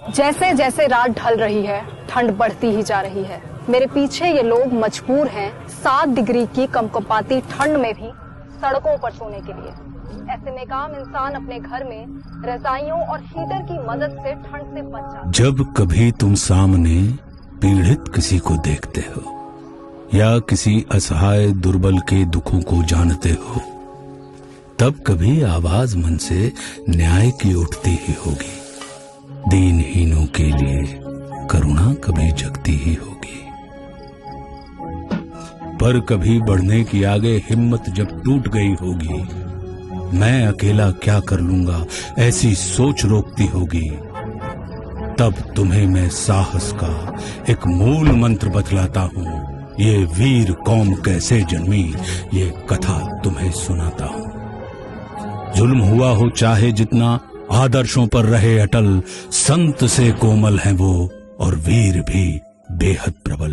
जैसे जैसे रात ढल रही है, ठंड बढ़ती ही जा रही है। मेरे पीछे ये लोग मजबूर हैं 7 डिग्री की कंपकंपाती ठंड में भी सड़कों पर सोने के लिए। ऐसे में काम इंसान अपने घर में रजाइयों और हीटर की मदद से ठंड से बच जाता है। जब कभी तुम सामने पीड़ित किसी को देखते हो या किसी असहाय दुर्बल के दुखों को जानते हो, तब कभी आवाज मन से न्याय की उठती ही होगी। दीनहीनों के लिए करुणा कभी जगती ही होगी। पर कभी बढ़ने की आगे हिम्मत जब टूट गई होगी, मैं अकेला क्या कर लूंगा ऐसी सोच रोकती होगी, तब तुम्हें मैं साहस का एक मूल मंत्र बतलाता हूँ। ये वीर कौम कैसे जन्मी, ये कथा तुम्हें सुनाता हूँ। जुल्म हुआ हो चाहे जितना, आदर्शों पर रहे अटल, संत से कोमल हैं वो और वीर भी बेहद प्रबल।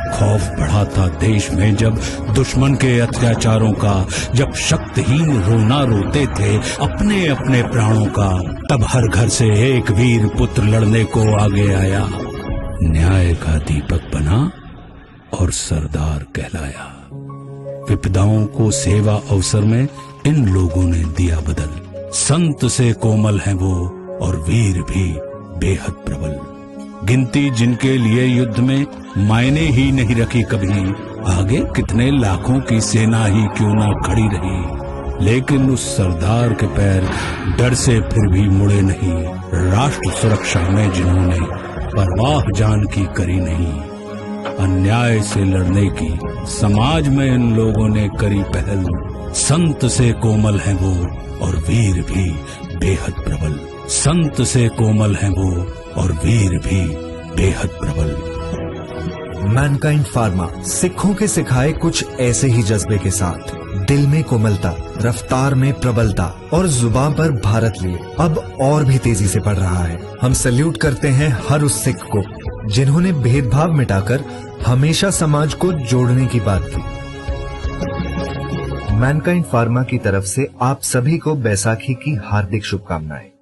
खौफ बढ़ा था देश में जब दुश्मन के अत्याचारों का, जब शक्तिहीन रोना रोते थे अपने अपने प्राणों का, तब हर घर से एक वीर पुत्र लड़ने को आगे आया। न्याय का दीपक बना और सरदार कहलाया। विपदाओं को सेवा अवसर में इन लोगों ने दिया बदल। संत से कोमल हैं वो और वीर भी बेहद प्रबल। गिनती जिनके लिए युद्ध में मायने ही नहीं रखी कभी, आगे कितने लाखों की सेना ही क्यों ना खड़ी रही, लेकिन उस सरदार के पैर डर से फिर भी मुड़े नहीं। राष्ट्र सुरक्षा में जिन्होंने परवाह जान की करी नहीं, अन्याय से लड़ने की समाज में इन लोगों ने करी पहल। संत से कोमल हैं वो और वीर भी बेहद प्रबल। संत से कोमल हैं वो और वीर भी बेहद प्रबल। मैनकाइंड फार्मा सिखों के सिखाए कुछ ऐसे ही जज्बे के साथ, दिल में कोमलता, रफ्तार में प्रबलता और जुबान पर भारत लिए अब और भी तेजी से बढ़ रहा है। हम सैल्यूट करते हैं हर उस सिख को जिन्होंने भेदभाव मिटाकर हमेशा समाज को जोड़ने की बात की। मैनकाइंड फार्मा की तरफ से आप सभी को बैसाखी की हार्दिक शुभकामनाएं।